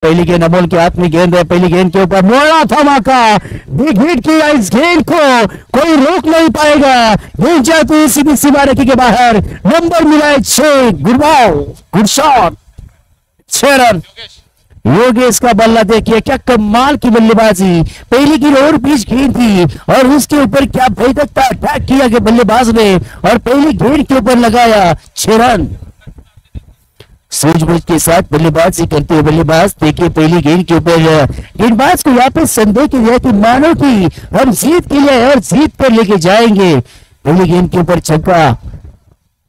पहली गेंद अमोल के हाथ में गेंद है, पहली गेंद के ऊपर मोड़ा धमाका, बिग हिट किया, इस गेंद को कोई रोक नहीं पाएगा, गेंद जाती है सीधी सीमा रेखा के बाहर, नंबर मिला है 6, गुड शॉट, 6 रन। योगेश का बल्ला देखिए, क्या कमाल की बल्लेबाजी, पहली की ओवर पिच गेंद थी और उसके ऊपर क्या बेधकता अटैक किया गया बल्लेबाज ने और पहली गेंद के ऊपर लगाया 6 रन। सूझबूझ के साथ बल्लेबाजी करते हुए बल्लेबाज देखिए, पहली गेंद के ऊपर गेंदबाज को यहाँ पे संदेह किया कि मानो कि हम जीत के लिए और जीत पर लेके जाएंगे। पहली गेंद के ऊपर छक्का,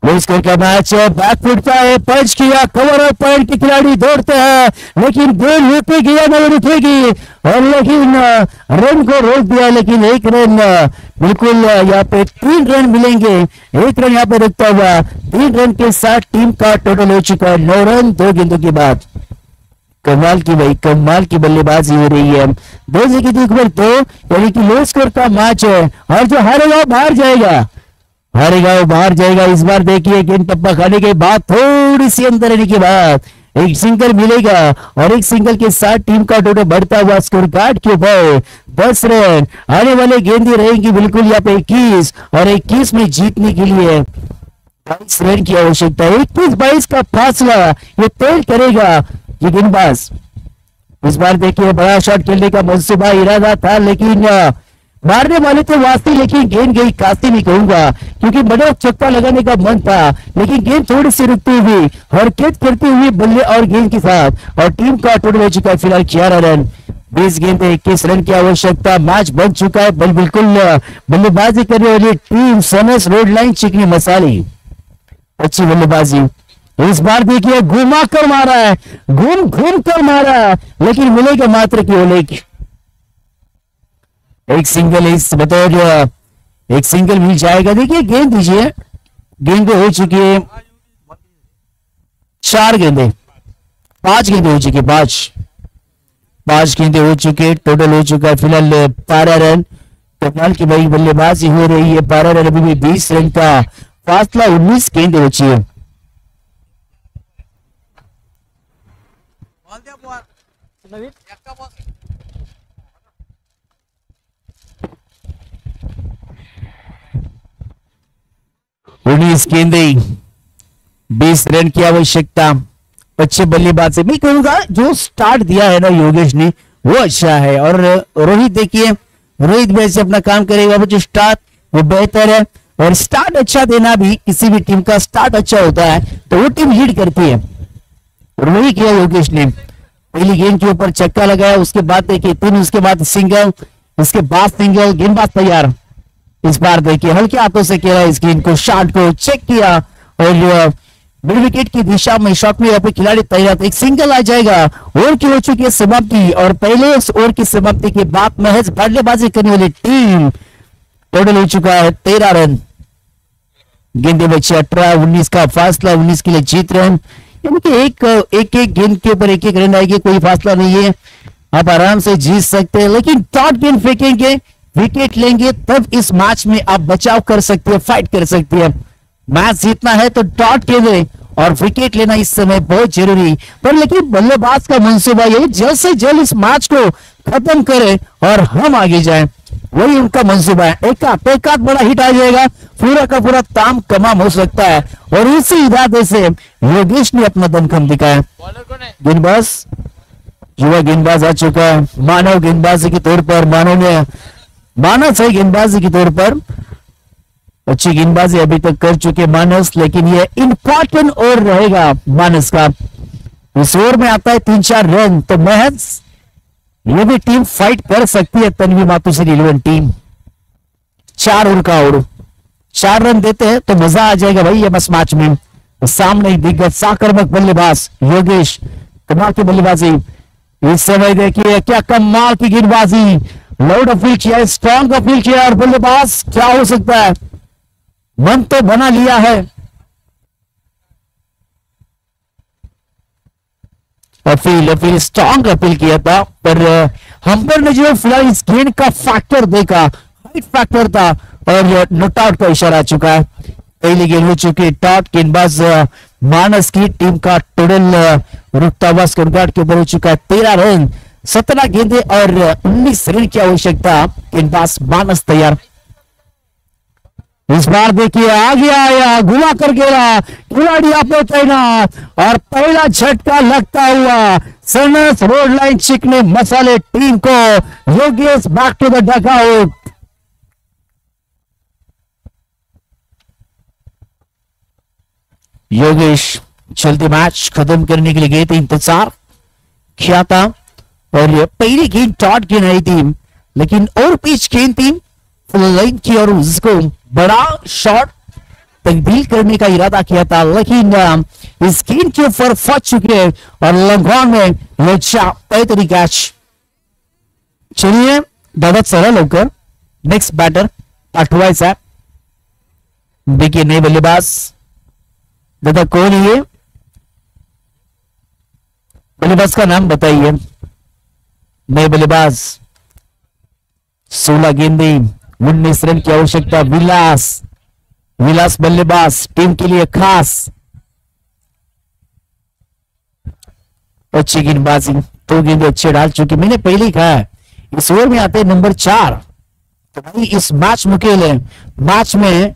लुस्कर का मैच बैक फुटता है, पंच किया, कवर और पॉइंट के खिलाड़ी दौड़ते हैं लेकिन गेंद रुकेगी या नहीं रुकेगी, और लेकिन रन को रोक दिया, लेकिन 1 रन बिल्कुल यहाँ पे 3 रन मिलेंगे, 1 रन यहाँ पे रुकता हुआ, 3 रन के साथ टीम का टोटल हो चुका है 9 रन 2 गेंदों के बाद। कमाल की भाई, कमाल की बल्लेबाजी हो रही है। 2 जगह 2 यानी कि लो स्कोर का मैच है और जो हारेगा बाहर जाएगा, हारेगा वो बाहर जाएगा। इस बार देखिए गेंद टप्पा खाने के बाद थोड़ी सी अंदर रहने के बाद एक सिंगल मिलेगा और एक सिंगल के साथ टीम का टोटल बढ़ता हुआ स्कोर कार्ड के ऊपर 10 रन। आने वाले गेंदें रहेंगी बिल्कुल यहाँ पे 21 और 21 में जीतने के लिए 22 रन की आवश्यकता है। 21-22 का फासला ये तय करेगा ये गेंदबाज। इस बार देखिए बड़ा शॉट खेलने का मंसूबा इरादा था, लेकिन मारने वाले तो वासी, लेकिन गेंद गई काशी नहीं कहूंगा क्योंकि बड़े चक्का लगाने का मन था, लेकिन गेंद थोड़ी सी रुकती हुई हरकत करती हुई बल्ले और गेंद के साथ और टीम का टोटल हो चुका है फिलहाल 11 रन। 20 गेंद 21 रन की आवश्यकता, मैच बन चुका है। बिल्कुल बल्लेबाजी करने वाली टीम सनस रोड लाइन चिकनी मसाली, अच्छी बल्लेबाजी। इस बार देखिए घुमा कर मारा है, घूम घूम कर मारा है, लेकिन मिलेगा मात्र केवल एक सिंगल, इस बतौर एक सिंगल मिल जाएगा। देखिए गेंद दीजिए, गेंदें हो चुकी है 4 गेंदें, 5 गेंदें हो चुकी है, 5 गेंदें हो चुके, टोटल हो चुका है फिलहाल 12 रन। कमाल की भाई बल्लेबाजी हो रही है, 12 रन, अभी भी 20 रन का फासला, 19 गेंदें बची है। उन्नीस गेंदें, 20 रन की आवश्यकता। अच्छे बल्लेबाज से मैं कहूंगा जो स्टार्ट दिया है ना योगेश ने वो अच्छा है, और रोहित देखिए, रोहित भी ऐसे अपना काम करेगा, जो स्टार्ट वो बेहतर है, और स्टार्ट अच्छा देना भी किसी भी टीम का स्टार्ट अच्छा होता है तो वो टीम लीड करती है। वही किया योगेश ने, पहली गेंद के ऊपर छक्का लगाया, उसके बाद देखिए 3, उसके बाद सिंगल, उसके बाद सिंगल, गेंदबाज तैयार। इस बार देखिए हल्के हाथों से खेला इस गेंद को, शॉट को चेक किया और मिड विकेट की दिशा में शॉट में यहाँ पे खिलाड़ी तैयार, एक सिंगल आ जाएगा। ओवर की हो चुकी है समाप्ति और पहले इस ओवर की समाप्ति के बाद महज बल्लेबाजी करने वाली टीम टोटल हो चुका है 13 रन। गेंदे बचे 18, 19 का फासला, 19 के लिए जीत रन, यानी कि एक गेंद के ऊपर एक रन आएगी, कोई फासला नहीं है, आप आराम से जीत सकते हैं। लेकिन डॉट गेंद फेंकेंगे, विकेट लेंगे, तब इस मैच में आप बचाव कर सकते हैं, फाइट कर सकते हैं। मैच जीतना है तो डॉट गेंद और विकेट लेना इस समय बहुत जरूरी, पर लेकिन बल्लेबाज का मंसूबा ये जल्द से जल्द इस मैच को खत्म करें और हम आगे जाएं, वही उनका मंसूबा है। एक आध बड़ा हिट आ जाएगा, पूरा का पूरा ताम कमाम हो सकता है, और इसी इरादे से योगेश ने अपना दमखम दिखाया। गेंदबाज, युवा गेंदबाज आ चुका है, मानव गेंदबाजी के तौर पर, मानव सही गेंदबाजी के तौर पर अच्छी गेंदबाजी अभी तक कर चुके मानस, लेकिन ये इंपॉर्टेंट ओवर रहेगा मानस का। इस ओवर में आता है 3-4 रन तो महज ये भी टीम फाइट कर सकती है। तन्वी मातुश्री 11 टीम 4 ओवर का ओवर, 4 रन देते हैं तो मजा आ जाएगा भाई ये बस मैच में। तो सामने दिग्गज साकर्मक बल्लेबाज योगेश, कमाल की बल्लेबाजी इस समय देखिए, क्या कमाल की गेंदबाजी, लाउड अपील किया, स्ट्रॉन्ग अपील किया, और बल्लेबाज क्या हो सकता है, मन तो बना लिया है। अपील स्ट्रॉन्ग अपील किया था, पर हम्पर ने जो फिलहाल इस गेंद का फैक्टर देखा, हाइट फैक्टर था और नॉट आउट का इशारा आ चुका है। पहली गेंद हो चुकी है टॉट, गेंदबाज मानस की टीम का टोटल रुकता हुआ स्कोर गार्ड के ऊपर हो चुका है 13 रन, 17 गेंदे और 19 रन की आवश्यकता। गेंदबाज मानस तैयार। इस बार देखिए आगे आया, घुमा कर गिरा, खिलाड़ी आपने तैनात और पहला झटका लगता हुआ सनस रोड लाइन चिकने मसाले टीम को। Yogesh back to the dugout. Yogesh चलते मैच खत्म करने के लिए गए थे, इंतजार किया था और ये पहली गेंद टॉट की नहीं थी, लेकिन और पिच गेंद थी फुल लाइन की और उसको बड़ा शॉट तब्दील करने का इरादा किया था, लेकिन इस गेंद के ऊपर फंस चुके हैं और लंघन में बेहतरीन कैच। चलिए दादा सरल होकर नेक्स्ट बैटर अठवाइस है। देखिए नए बल्लेबाज दादा कौन है, ये बल्लेबाज का नाम बताइए। नए बल्लेबाज 16 गेंदे 19 रन की आवश्यकता। विलास बल्लेबाज टीम के लिए खास। अच्छी गेंदबाजी, 2 गेंदे अच्छे डाल चुके। मैंने पहले ही कहा इस ओवर में आते नंबर 4 तो भाई इस मैच मुकेले मैच में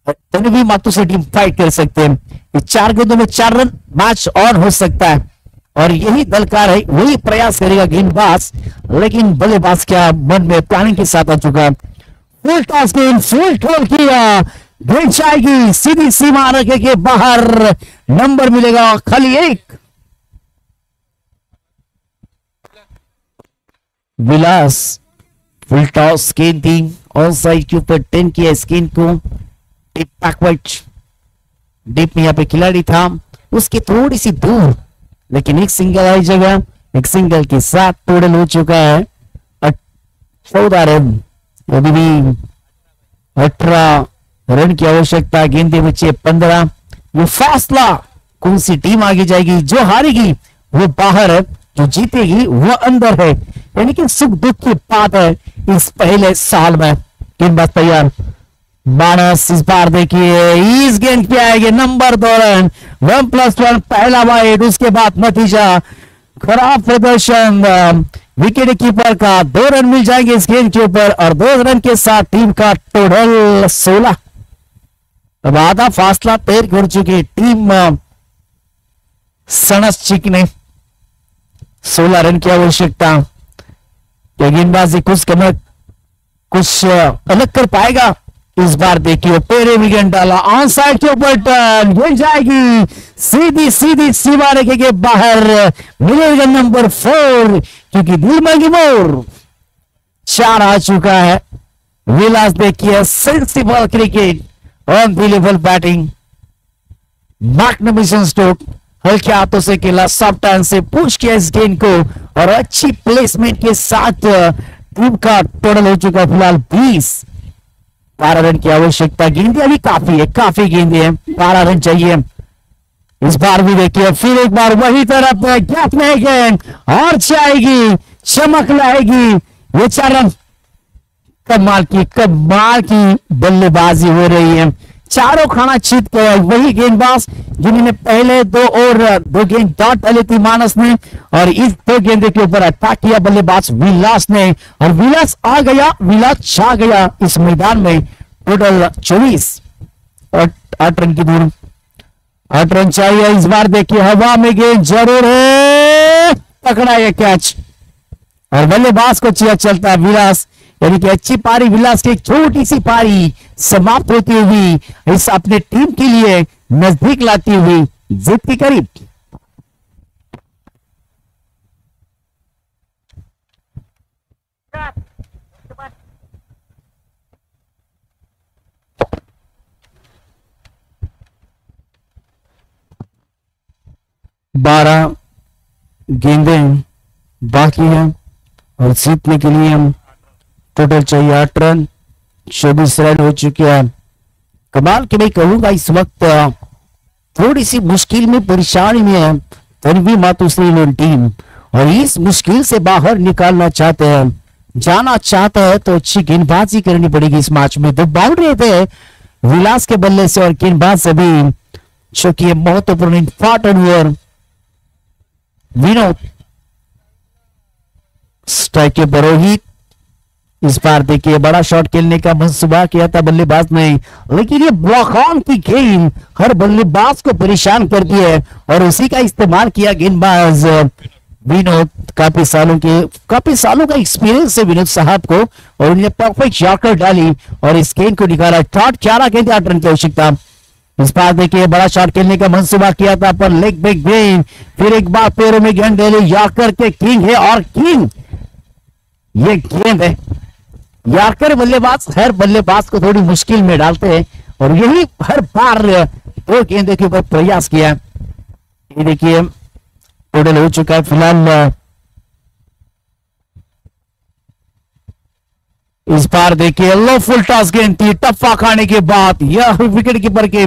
तनवी मातू से टीम फाइट कर सकते हैं। इस 4 गेंदों में 4 रन मैच ऑन हो सकता है और यही दलकार है, वही प्रयास करेगा गेंदबाज, लेकिन बल्लेबाज क्या मन में प्लानिंग के साथ आ चुका है। फुल टॉस गेंद, फुल टॉल किया, गेंद जाएगी सीधी सीमा रखे के बाहर, नंबर मिलेगा खाली 1। विलास फुल टॉस गेंद थी ऑन साइड के ऊपर 10 किया इस गेंद को। टिप बैकवर्ड डीप में यहाँ पे खिलाड़ी था उसके थोड़ी सी दूर, लेकिन एक सिंगल आई जगह, एक सिंगल के साथ टोटल हो चुका है 14 रन। अभी भी 18 रन की आवश्यकता, गेंदे बचे 15। ये फासला कौन सी टीम आगे जाएगी, जो हारेगी वो बाहर है, जो जीतेगी वो अंदर है, यानी कि सुख दुख की बात है इस पहले साल में। गेंदबाज तैयार, मानस इस बार देखिए इस गेंद पे आएंगे नंबर 2 रन, 1+1 पहला वाइड, उसके बाद नतीजा खराब प्रदर्शन विकेट कीपर का, 2 रन मिल जाएंगे इस गेंद के ऊपर और 2 रन के साथ टीम का टोटल 16। अब आधा फासला तय कर चुकी टीम सनस चिक ने। 16 रन की आवश्यकता, गेंदबाजी कुछ अलग कर पाएगा इस बार। देखिए पेरे विकेट डाला ऑन साइड के ऊपर, टर्न गेंद जाएगी सीधी सीमा रेखे के बाहर, मिलेगा नंबर 4 क्योंकि दिल मांगी मोर 4 आ चुका है। विलास देखिए sensible cricket, unbelievable batting, magnificent stroke, हल्के हाथों से खेला, सॉफ्ट हैंड से पुश किया इस गेंद को और अच्छी प्लेसमेंट के साथ टीम का टोटल हो चुका फिलहाल 20। 12 रन की आवश्यकता, गेंदे अभी काफी गेंदे हैं, 12 रन चाहिए। इस बार भी देखिए फिर एक बार वही तरफ गैप में गेंद और जाएगी, चमक लाएगी, ये 4 रन। कमाल की बल्लेबाजी हो रही है, चारों खाना जीत गया वही गेंदबाज जिन्होंने पहले 2 और 2 गेंद डॉट डाली थी मानस ने, और इस 2 गेंदे के ऊपर अटैक किया बल्लेबाज विलास ने और विलास आ गया, विलास छा गया इस मैदान में। टोटल 24 और 8 रन की दूर, 8 रन चाहिए इस बार। देखिए हवा में गेंद जरूर है, पकड़ा ये कैच और बल्लेबाज को चिया चलता है विलास, यानी कि अच्छी पारी विलास की एक छोटी सी पारी समाप्त होती हुई इस अपने टीम के लिए नजदीक लाती हुई जीत के करीब। बारह गेंदें बाकी हैं और जीतने के लिए हम टोटल चाहिए 8 रन, 24 रन हो चुके हैं। कमाल के मैं कहूंगा इस वक्त थोड़ी सी मुश्किल में, परेशानी में है तनवी मातोश्री टीम और इस मुश्किल से बाहर निकालना चाहते हैं, जाना चाहता है तो अच्छी गेंदबाजी करनी पड़ेगी इस मैच में। 2 बाउंड्री थे विलास के बल्ले से और गेंदबाज से भी, जो कि महत्वपूर्ण इंपॉर्टेंट ओवर विनोद स्ट्राइक के रोहित। इस बार देखिए बड़ा शॉट खेलने का मंसूबा किया था बल्लेबाज ने, लेकिन ये ब्लॉक ऑन की गेंद हर बल्लेबाज को परेशान करती है और उसी का इस्तेमाल किया गेंदबाज विनोद। काफी सालों का एक्सपीरियंस है विनोद साहब को और उन्हें परफेक्ट यॉर्कर डाली और इस गेंद को निकाला। शॉट 11 गेंद 8 रन की आवश्यकता। इस बार देखिए बड़ा शॉट खेलने का मंसूबा किया था पर लेग ब्रेक गेंद, फिर एक बार पैरों में गेंद डाली। यॉर्कर के किंग है और किंग ये गेंद है। यॉर्कर बल्लेबाज हर बल्लेबाज को थोड़ी मुश्किल में डालते हैं और यही हर बार दो गेंदों के ऊपर प्रयास किया। ये देखिए टोटल हो चुका है फिलहाल। इस बार देखिए लो फुल टॉस गेंद थी, टप्पा खाने के बाद यह विकेट कीपर के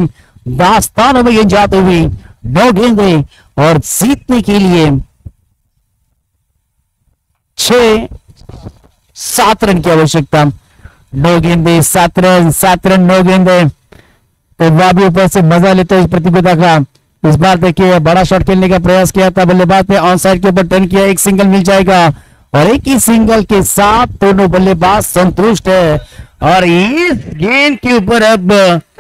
दास्तानों में गेंद जाते हुए 9 गेंदें और जीतने के लिए 7 रन की आवश्यकता। 9 गेंदे 7 रन, 7 रन 9 गेंदे। तो वह भी ऊपर से मजा लेते इस प्रतियोगिता का। इस बार देखिए बड़ा शॉट खेलने का प्रयास किया था बल्लेबाज ने, ऑन साइड के ऊपर टर्न किया, एक सिंगल मिल जाएगा और एक ही सिंगल के साथ दोनों बल्लेबाज संतुष्ट है और इस गेंद के ऊपर अब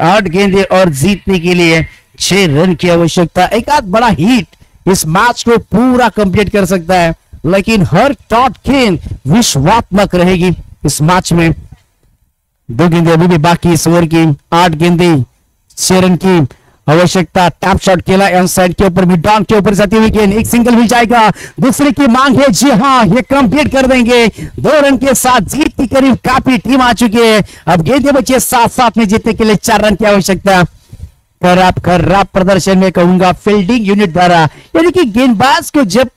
8 गेंदे और जीतने के लिए 6 रन की आवश्यकता। एक आध बड़ा हिट इस मैच को पूरा कंप्लीट कर सकता है, लेकिन हर टॉट गेंद विश्वात्मक रहेगी इस मैच में। 2 गेंदे अभी भी बाकी इस ओवर की, 8 गेंदे 6 रन की आवश्यकता। टैप शॉट खेला ऑन साइड के ऊपर, मिड ऑन के ऊपर जाती हुई गेंद, एक सिंगल मिल जाएगा। दूसरे की मांग है, जी हाँ ये कंप्लीट कर देंगे। 2 रन के साथ जीत के करीब काफी टीम आ चुकी है। अब गेंदे बचे 7-7 में जीतने के लिए 4 रन की आवश्यकता। खराब प्रदर्शन में कहूंगा फील्डिंग यूनिट द्वारा, यानी कि गेंदबाज को जब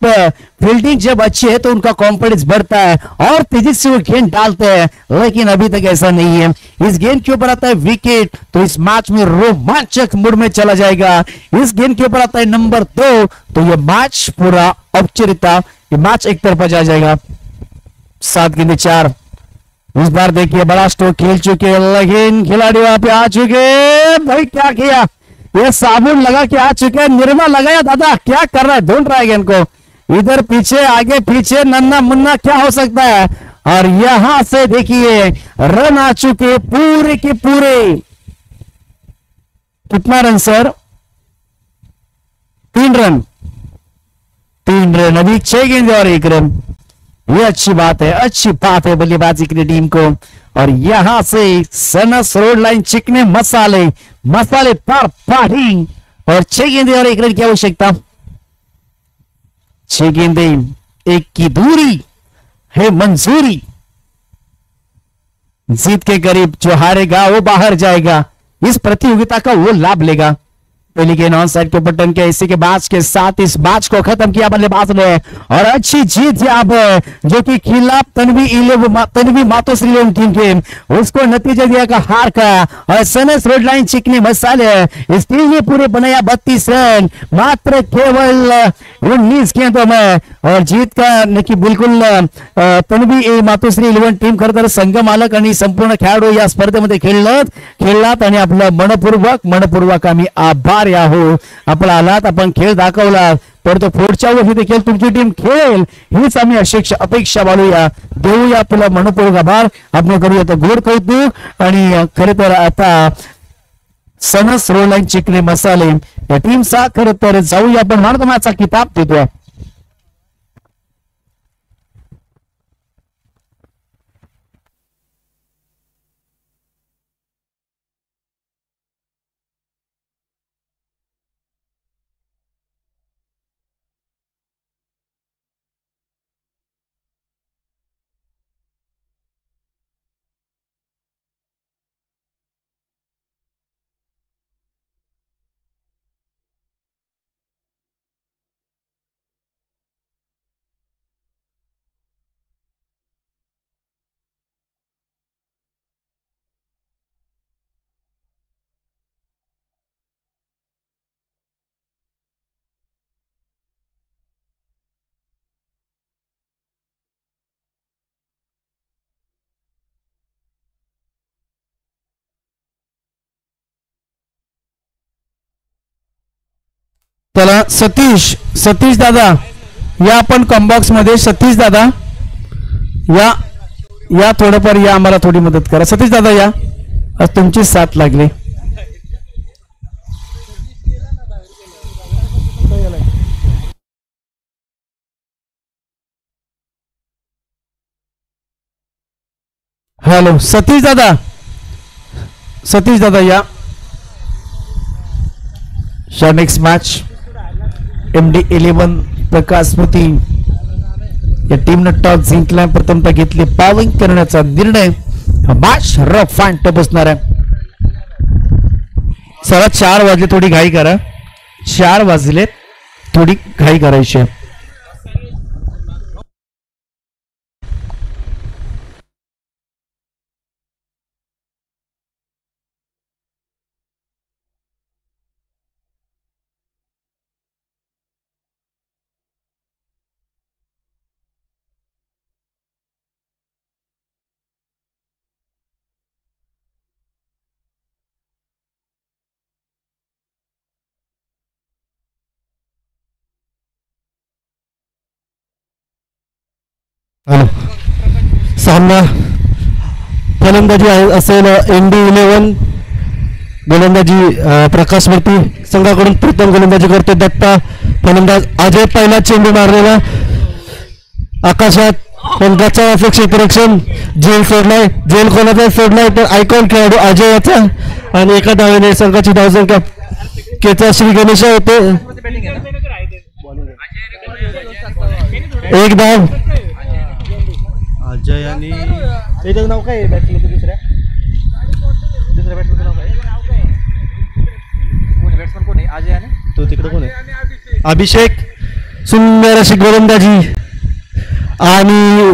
फील्डिंग जब अच्छी है तो उनका कॉन्फिडेंस बढ़ता है और तेजी से वो गेंद डालते हैं, लेकिन अभी तक ऐसा नहीं है। इस गेंद के ऊपर आता है विकेट तो इस मैच में रोमांचक मूड में चला जाएगा। इस गेंद के ऊपर आता है नंबर 2 तो ये मैच पूरा औपचारिकता, ये मैच एक तरफा जा जाएगा। 7 गेंदे 4। इस बार देखिए बड़ा स्ट्रोक खेल चुके लेकिन खिलाड़ी वहां पे आ चुके। भाई क्या किया, ये साबुन लगा के आ चुके हैं, निरमा लगाया दादा, क्या कर रहा है, ढूंढ रहा है गेंद को इधर पीछे आगे पीछे नन्ना मुन्ना क्या हो सकता है। और यहां से देखिए रन आ चुके पूरे के पूरे। कितना रन सर? 3 रन। 3 रन, अभी 6 गेंद और 1 रन। ये अच्छी बात है बल्लेबाजी की टीम को। और यहां से सनस रोड लाइन चिकने मसाले पर पारी और 6 गेंदे और 1 रन की आवश्यकता। 6 गेंदे 1 की दूरी है मंजूरी। जीत के करीब जो हारेगा वो बाहर जाएगा, इस प्रतियोगिता का वो लाभ लेगा। पहली गेंद ऑन साइड के बटन के इसी के मैच के साथ इस मैच को खत्म किया बल्लेबाज ने और अच्छी जीत अब जो कि खिलाफ तनवी मातोश्री टीम के उसको नतीजा दिया का हार का। और सनस रेड लाइन चिकने मसाले इस टीम ने पूरे बनाया 32 रन मात्र केवल 19 गेंदों में और जीत का की बिलकुल तन्वी मातोश्री 11 टीम खरं तर संघ मालक आणि संपूर्ण खेळाडू या स्पर्धेमध्ये खेळलात आणि आपलं मनपूर्वक आम्ही आभार याहो. आपण आलात, आपण खेळ दाखवला, तर तो पुढच्या वर्षी देखील तुमची टीम खेळेल हीच आम्ही अपेक्षा बाळूया, देऊया आपला मनपूर्वक आभार. आपण करूया तो गोड कौतुक. आणि खरे तर आता सनस रोड लाईन चिकने मसाले या टीमचा खरं तर जाऊया आपण मॅन ऑफ द मॅचचा किताब देतोय. चला सतीश दादा या आपण कॉम्बॉक्स मध्ये सतीश दादा या या थोडंफार या आम्हाला थोडी मदत करा. सतीश दादा या, आज तुमची साथ लागली. हॅलो सतीश दादा, सतीश दादा या. नेक्स्ट मॅच MD11 प्रकाश स्मृती या टीमनं टॉस जिंकला. प्रथमतः घेतली बॉलिंग करण्याचा निर्णय. मॅच रफ अँड टफ असणार आहे. सरा 4 वाजले, थोडी घाई करा. 4 वाजले, थोडी घाई करायची. सामना फलंदाजी असेल MD11 गोलंदाजी प्रकाश स्मृती संघाकडून प्रथम गोलंदाजी करतो दत्ता. फलंदाज अजय पहिला चेंडू मारलेला आकाशात, पण त्याचा क्षेत्ररक्षण जेल सोडलाय. जेल कोणाचा सोडलाय तर आयकॉन खेळाडू अजय याचा, आणि एका धावेने संघाची धावसंख्या केचा श्री गणेश होते. एक धाव अजय आणि त्याचं नाव काय बॅट्समॅन दुसऱ्या बॅट्समॅनचं नाव काय बॅट्समॅन कोण आहे अजय आणि तो तिकडे कोण आहे अभिषेक. सुंदर अशी गोलंदाजी आणि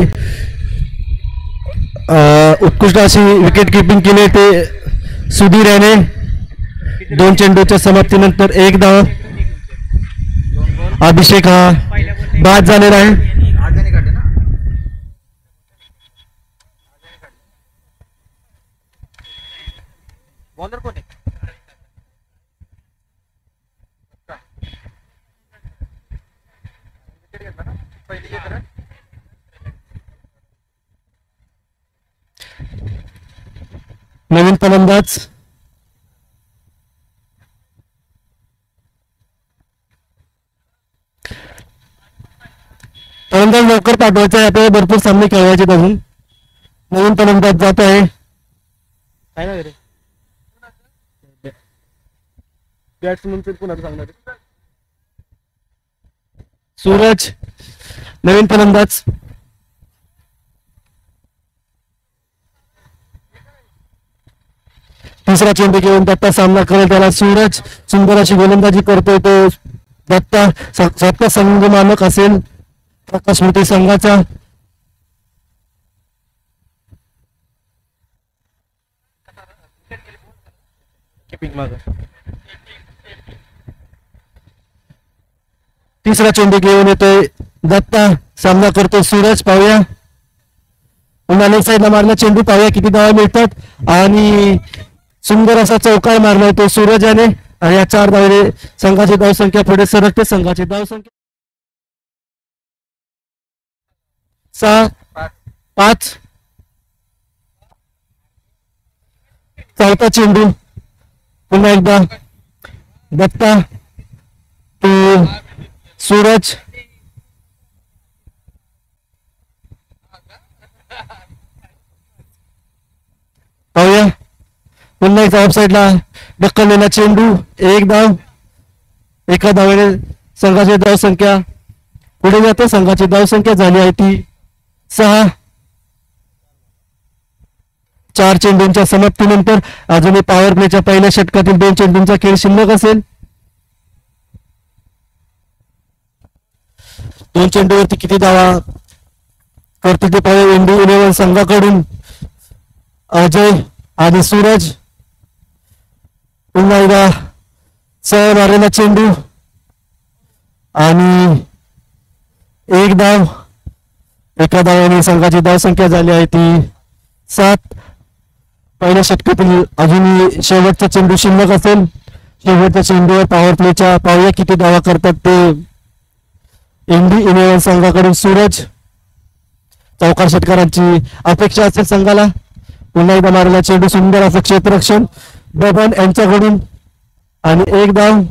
उत्कृष्ट अशी विकेट किपिंग केली ते सुधीर याने. 2 चेंडूच्या समाप्तीनंतर एक धाव. अभिषेक हा बाद झालेला आहे. बॉलर कोण आहे नवीन फलंदाज लवकर पाठवायचा आहे. आपल्याला भरपूर सामने खेळवायचे अजून. नवीन फलंदाज जात आहे. काय ना रे बॅट्समन कोणाला सांगणार सूरज नवीन फलंदाज. तिसरा चेंडू घेऊन दत्ता सामना करेल. त्याला सूरज सुंदर अशी गोलंदाजी करतोय तो दत्ता. स्वतः संघ मालक असेल प्रकाश स्मृती संघाचा. तिसरा चेंडू घेऊन येतोय दत्ता. सामना करतोय सूरज. पाहूया उन्हाळी साईडला मारला चेंडू. पाहूया किती धावा मिळतात. आणि सुंदर असा चौकार मारला तो सूरज याने. आणि या 4 धावेने संघाची धावसंख्या पुढे सरकते. संघाची धावसंख्या 6-5. चौथा चेंडू पुन्हा एकदा दत्ता तो सूरज. पाहूया पुन्हा एकदा ऑफसाईडला ढकललेला चेंडू. एक धाव. एका धावेने संघाची धावसंख्या पुढे जाते. संघाची धावसंख्या झाली आहे ती 6. 4 चेंडूंच्या समाप्तीनंतर अजूनही पॉवर प्लेच्या पहिल्या षटकातील 2 चेंडूंचा खेळ शिल्लक असेल. 2 चेंडूवरती किती धावा करतो ते पाहूया. MD11 संघाकडून अजय आणि सूरज. पुन्हा एकदा सह मारलेला चेंडू आणि एक धाव. एका धावाने संघाची धावसंख्या झाली आहे ती 7. पहिल्या षटकातील अजूनही शेवटचा चेंडू शिल्लक असेल. शेवटच्या चेंडूवर पॉवर प्लेच्या पाहूया किती धावा करतात ते. इंडी इलेव्हन संघाकडून सूरज. चौकार षटकारांची अपेक्षा असेल संघाला. पुन्हा एकदा मारला चेंडू, सुंदर असं क्षेत्ररक्षण बबन यांच्याकडून आणि एक धाव.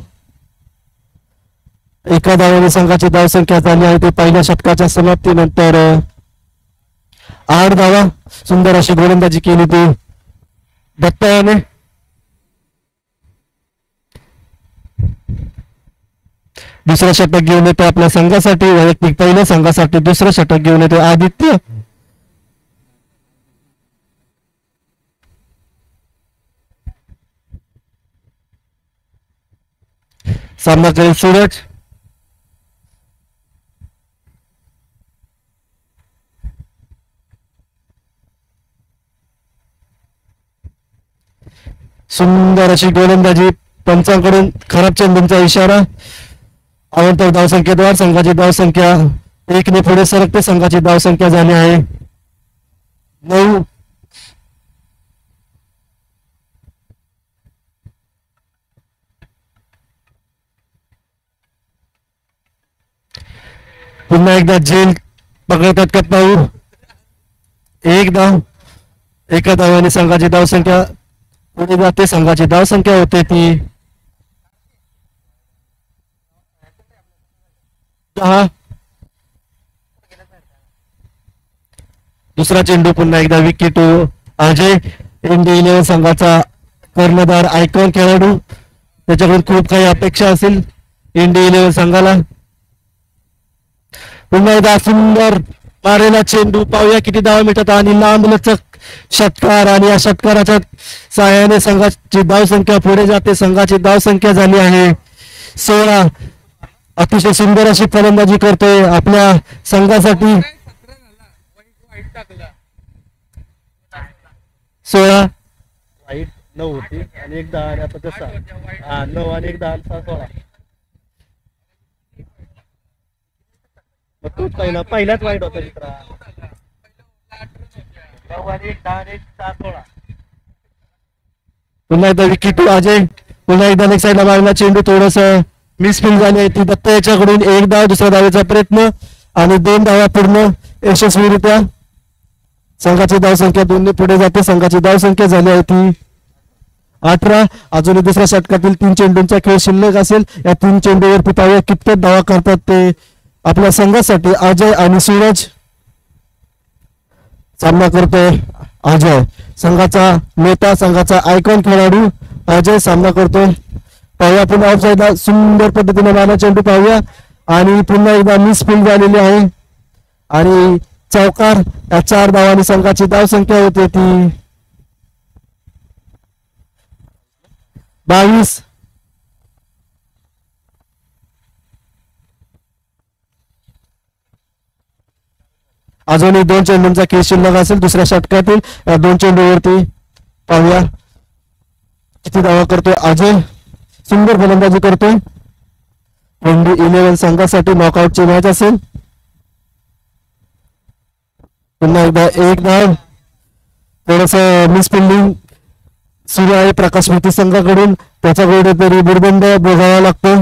एका धावाने संघाची धावसंख्या झाली आहे ते पहिल्या षटकाच्या समाप्तीनंतर 8 धावा. सुंदर अशी गोलंदाजी केली ती दत्ता याने. दुसरं षटक घेऊन येतो आपल्या संघासाठी, वैयक्तिक पहिल्या संघासाठी दुसरं षटक घेऊन येतो आदित्य. सामना करेल सूरज. सुंदर अशी गोलंदाजी पंचांकडून, खराब चेंडूंचा इशारा. अनंतर धावसंख्येद्वार संघाची धावसंख्या 1 ने पुढे सरकते. संघाची धावसंख्या झाली आहे 9. पुन्हा एकदा जेल पकडतात कप्पाऊ. एक धाव. एका धावाने संघाची धावसंख्या पुढे जाते. संघाची धावसंख्या होते ती 10. दुसरा चेंडू पुन्हा एकदा विकेट. अजय इंडी इलेव्हन संघाचा कर्णधार, आयकॉन खेळाडू, त्याच्याकडून खूप काही अपेक्षा असेल इंडी इलेव्हन संघाला. पुन्हा एकदा सुंदर मारेला चेंडू, पाहूया किती धावा मिळतात आणि लांब लचक षटकार आणि या षटकाराच्या सहाय्याने संघाची धावसंख्या पुढे जाते. संघाची धावसंख्या झाली आहे 16. अतिशय सुंदर अशी फलंदाजी करतोय आपल्या संघासाठी 16. वाईट 9 होती आणि एक 10 आणि आता तसा 9 आणि एक 10 16. तूच पहिलाच वाईट होता मित्रा. 9 आणि एक 10 आणि एक 16. पुन्हा एकदा विकेट अजय. पुन्हा एकदा लेग साईडला मारला चेंडू, थोडस मिसफिल झाली ती दत्ता याच्याकडून. एक धाव, दुसऱ्या धावेचा प्रयत्न आणि 2 धावा पूर्ण यशस्वीरित्या. संघाची धावसंख्या 2 ने पुढे जाते. संघाची धावसंख्या झाली आहे ती 18. अजूनही दुसऱ्या षटकातील 3 चेंडूंचा खेळ शिल्लक असेल. या 3 चेंडूवरती पाहूया कितपत धावा करतात ते आपल्या संघासाठी अजय आणि सूरज. सामना करतोय अजय, संघाचा नेता, संघाचा आयकॉन खेळाडू अजय सामना करतोय. पाहूया पुन्हा ऑफ साईडला सुंदर पद्धतीने मारला चेंडू पाहूया आणि पुन्हा एकदा मिसफिल्ड झालेली आहे आणि चौकार. या 4 धावांनी संघाची धावसंख्या होते ती 22. अजूनही 2 चेंडूंचा खेळ शिल्लक असेल दुसऱ्या षटकातील. या 2 चेंडूवरती पाहूया किती धावा करतोय अजय. सुंदर फलंदाजी करतोय. इंडी इलेव्हन संघासाठी नॉकआउटची मॅच असेल. पुन्हा एकदा एक धाव. थोडस मिसफिल्डिंग सुरू आहे प्रकाश स्मृती संघाकडून. त्याच्याकडे तरी बुरदंड भोगावा लागतो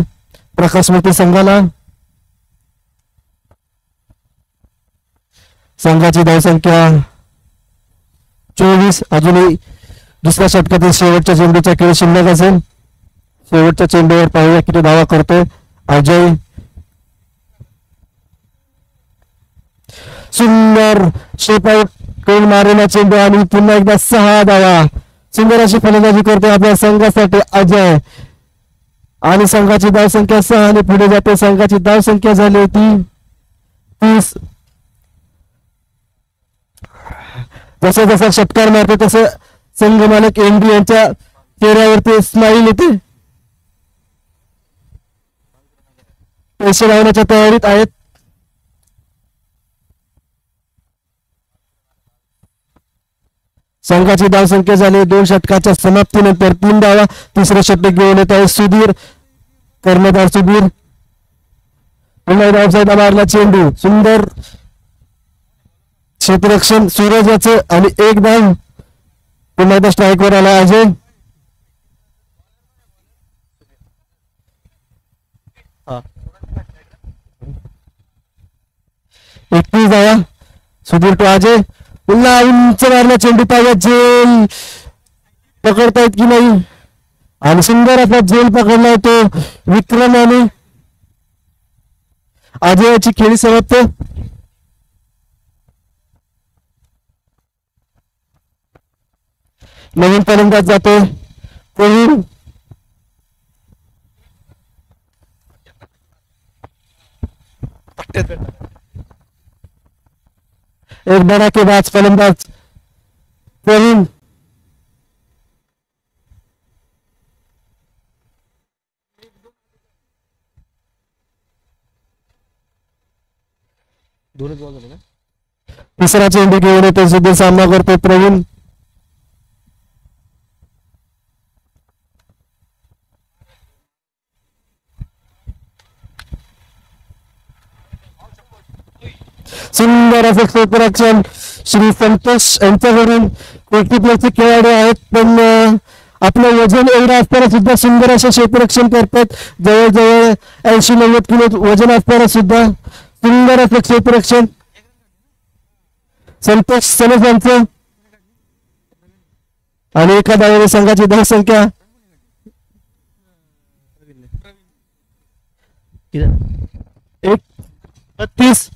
प्रकाश स्मृती संघाला. संघाची धावसंख्या 24. अजूनही दुसऱ्या षटकातील शेवटच्या चेंडूचा खेळ शिल्लक असेल. शेवटच्या चेंडूवर पाहूया किती धावा करतोय अजय. सुंदर शेप आउट करून मारलेला चेंडू आणि पुन्हा एकदा 6 धावा. सुंदर अशी फलंदाजी करतोय आपल्या संघासाठी अजय आणि संघाची धावसंख्या 6 ने पुढे जाते. संघाची धावसंख्या झाली होती 30. जसं जसं षटकार मारतो तसं संघ मालक एनडी यांच्या चेहऱ्यावरती स्माईल येते. पैसे लावण्याच्या तयारीत आहेत. संघाची धावसंख्या झाली 2 षटकाच्या समाप्तीनंतर 3 धावा. तिसरे षटक घेऊन येत आहे सुधीर, कर्णधार सुधीर. पुन्हा धावसाईडला मारला चेंडू, सुंदर क्षेत्ररक्षण सूरजाचं आणि एक धाव. पुन्हा एकदा स्ट्राईकवर आला अजय. 21 धावा. सुधीर टोळाजे पुन्हा उंच मारला चेंडू पाहिजे. झेल पकडतायत की नाही आणि सुंदर असा झेल पकडलाय तो विक्रम आणि अजयाची खेळी समाप्त. नवीन फलंदाज जातो कोविड. एक धडाकेबाज फलंदाज प्रवीण. तिसरा चेंडू घेऊन येतो सुद्धा सामना करतो प्रवीण. सुंदर असं क्षेत्ररक्षण श्री संतोष यांच्याकडून कोटी प्लेचे खेळाडू आहेत पण आपलं वजन एवढं असताना सुद्धा सुंदर असं क्षेत्ररक्षण करतात. जवळजवळ 80-90 किलो वजन असताना सुद्धा सुंदर असं क्षेत्ररक्षण संतोष सनस यांचं. आणि एका धावेने संघाची धावसंख्या 31.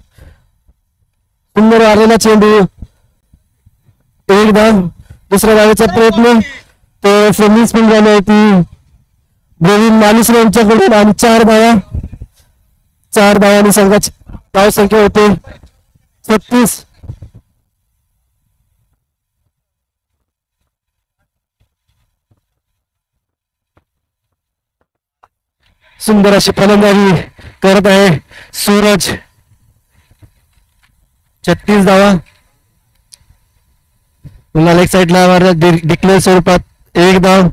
सुंदर आलेला चेंडू एक धाव. दुसऱ्या धावेचा प्रयत्न तो सेमीज पण झाली होती प्रवीण मालुसरे यांच्याकडून आणि 4 धावा. 4 धावांनी संघाची धावसंख्या होते 36. सुंदर अशी फलंदाजी करत आहे सूरज. 36 धावा. पुन्हा लेग साईडला डिक्लेअर स्वरूपात एक धाव.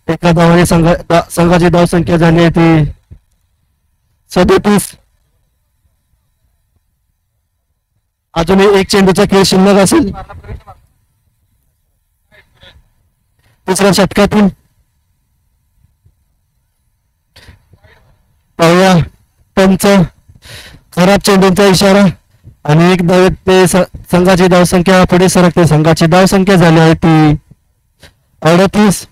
एका धावाने संघाची धावसंख्या झाली आहे ती 37. अजूनही एक चेंडूचा खेळ शिल्लक असेल तिसऱ्या षटकातून. पाहूया पंच खराब चेंडूंचा इशारा आणि एक धावेत ते संघाची धावसंख्या पुढे सरकते. संघाची धावसंख्या झाली आहे ती 38.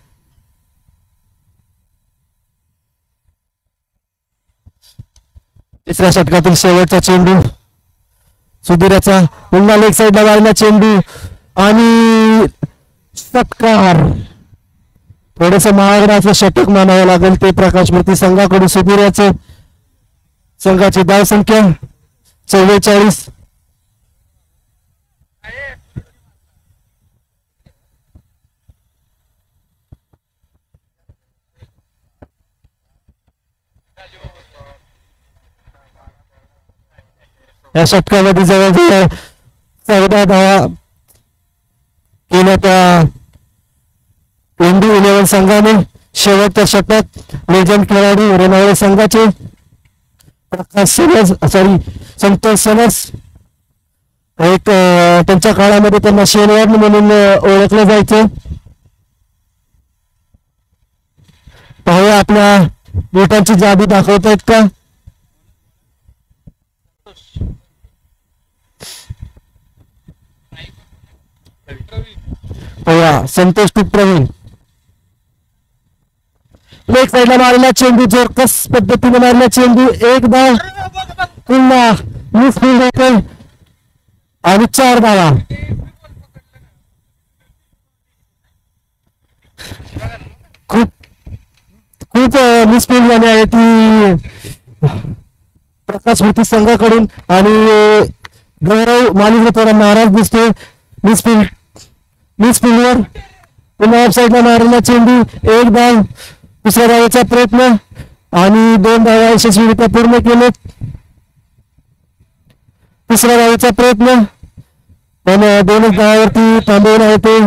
तिसऱ्या षटकातील शेवटचा चेंडू सुधीराचा पुन्हा लेग साईडला वाढला चेंडू आणि षटकार. थोडस महागडा असं षटक मानावं लागेल ते प्रकाश मूर्ती संघाकडून. सुधीराचं संघाची धावसंख्या 44. या षटकामध्ये जवळजवळ 14 धावा केल्या त्या इंडू 11 संघाने. शेवटच्या षटकात लेजंड खेळाडू रेणावळे संघाचे प्रकाश सनस संतोष सनस एक त्यांच्या काळामध्ये त्यांना शेनवाड म्हणून ओळखलं जायचं. पाहूया आपल्या बोटांची जादू दाखवतायत का. पाहूया संतोष प्रवीण लेग साईडला मारला चेंडू. जोरकस पद्धतीने मारला चेंडू. एक धाव. पुन्हा मिस फील्ड होते आणि 4 धावा. खूप खूप मिस फील्ड झाली आहे ती प्रकाश मूर्ती संघाकडून आणि गौरव मालिक थोडा नाराज दिसतोय. मिस फील्डवर पुन्हा ऑफ साईडला मारलेला चेंडू. एक धाव. दुसऱ्या धावेचा प्रयत्न आणि 2 धावा यशस्वीरित्या पूर्ण केले. तिसऱ्या धावेचा प्रयत्न पण 2च धावावरती थांबवून आहे ते.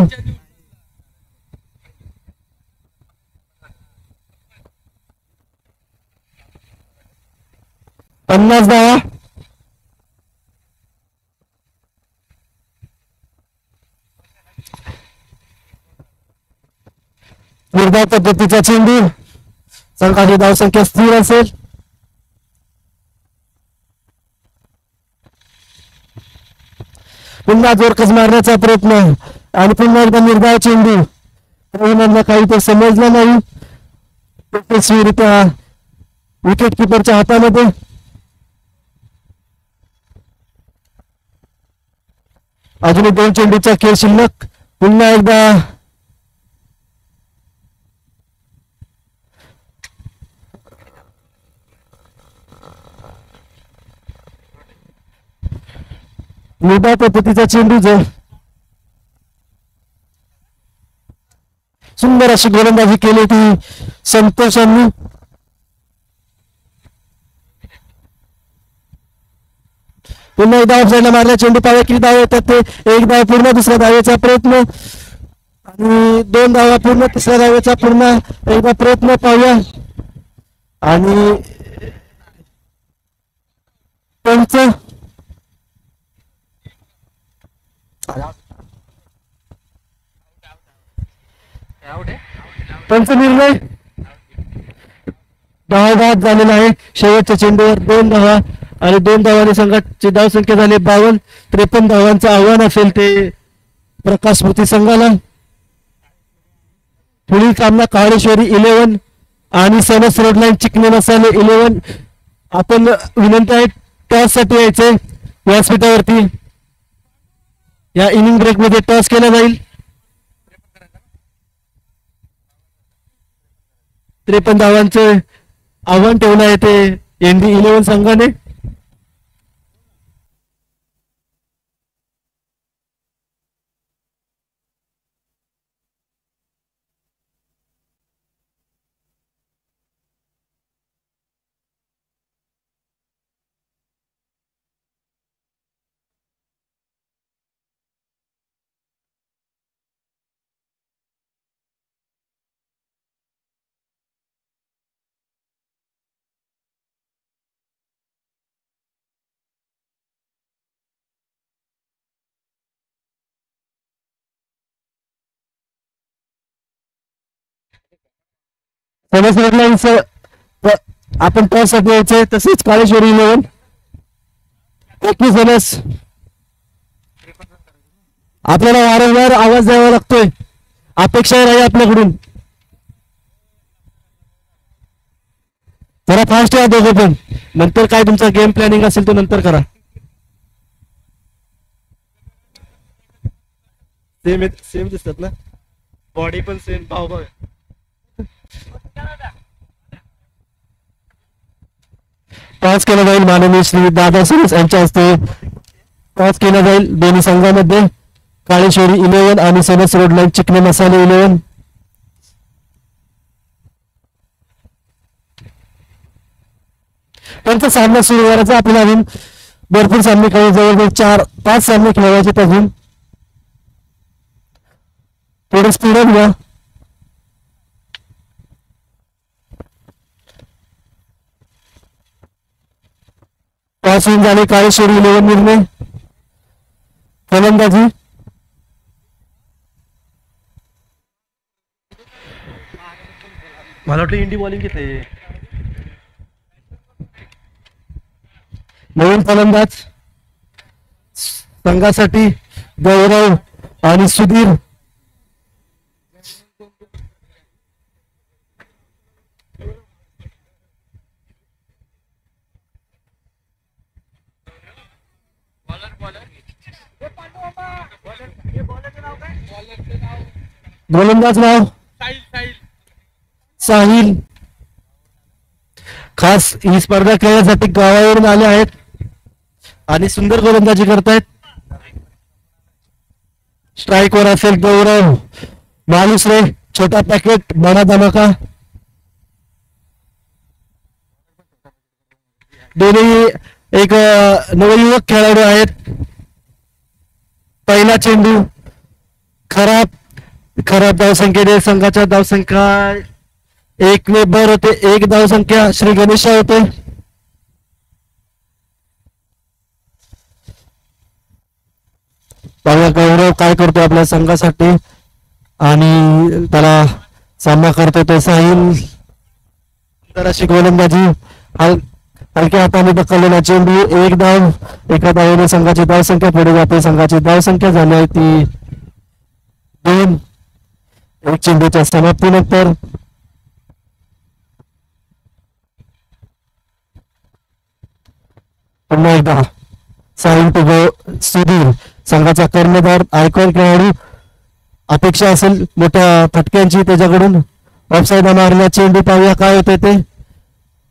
पन्नास धावा. निर्धाव पद्धतीचा चेंडू. संघाची धावसंख्या स्थिर असेल. पुन्हा जोरकस मारण्याचा प्रयत्न आणि पुन्हा एकदा निर्धाव चेंडू. रवींद्रला काही ते समजलं नाही. यशस्वीरित्या विकेट किपरच्या हातामध्ये. अजूनही 2 चेंडूचा खेळ शिल्लक. पुन्हा एकदा निर्धाव पद्धतीचा चेंडू जो सुंदर अशी गोलंदाजी केली ती संतोष यांनी. पुन्हा एकदा ऑफसाईडला मारला चेंडू. पाहूया किती धावा येतात ते. 1 धाव पूर्ण. दुसऱ्या धावेचा प्रयत्न आणि 2 धावा पूर्ण. तिसऱ्या धावेचा पुन्हा एकदा प्रयत्न पाहूया. आणि पंच निर्णय धावाबाद झालेला आहे. शेवटच्या चेंडूवर 2 धावा आणि 2 धावांनी संघाची धावसंख्या झाली 52. 53 धावांचं आव्हान असेल ते प्रकाश स्मृती संघाला. पुढील सामना काळेश्वरी 11 आणि सनस रोडलाईन चिकणे मसाले 11. आपण विनंती आहे टॉस साठी यायचे व्यासपीठावरती. या इनिंग ब्रेक मध्ये टॉस केला जाईल. 53 धावांचे आव्हान ठेवलं आहे ते एनडी 11 संघाने. सनस रोडलाईन्स आपण टॉस साठी यायचे. तसेच काळेश्वरी 11 सनस. आपल्याला वारंवार आवाज द्यावा लागतोय. अपेक्षा आहे आपल्याकडून. जरा फास्ट या दोघं पण. नंतर काय तुमचा गेम प्लॅनिंग असेल तो नंतर करा. सेम दिसतात ना. बॉडी पण सेम. भाव टॉस केला जाईल. माननीय श्री दादा सुरेश यांच्या हस्ते टॉस केला जाईल दोन्ही संघामध्ये. काळेश्वरी 11 आणि सनस रोडलाईन चिकणे मसाले 11. त्यांचा सामना सुरू करायचा. आपल्याला अजून भरपूर सामने खेळले. जवळजवळ 4-5 सामने खेळवायचे अजून. थोडं स्पीड घ्या. टॉस होऊन झाले. काळेश्वरी 11 निर्णय. फलंदाजी मला वाटतं इंडी बॉलिंग घेते. नवीन फलंदाज संघासाठी गौरव आणि सुधीर. गोलंदाज नाव साहिल. खास ही स्पर्धा खेळण्यासाठी गावावरून आले आहेत आणि सुंदर गोलंदाजी करतायत. स्ट्राइक वर असेल गौरव. मालुसरे छोटा पॅकेट बडा धमाका. दोन्ही एक नवयुवक खेळाडू आहेत. पहिला चेंडू खराब धावसंख्येने संघाच्या धावसंख्या 1 ने भर होते. 1 धावसंख्या श्री गणेशा होते. गौरव काय करतो आपल्या संघासाठी आणि त्याला सामना करतो तो साहिल. तर अशी गोलंदाजी हलक्या हाताने ढकललेला चेंडू, एक धाव. एका धावेने संघाची धाव संख्या पुढे जाते. संघाची धाव संख्या झाली आहे ती 2. एक चेंडूच्या समाप्तीनंतर पुन्हा एकदा साईन टू गो सुधीर, संघाचा कर्णधार, आयकॉन खेळाडू. अपेक्षा असेल मोठ्या फटक्यांची त्याच्याकडून. ऑफसाईड मारला चेंडू, पाहूया काय होते ते.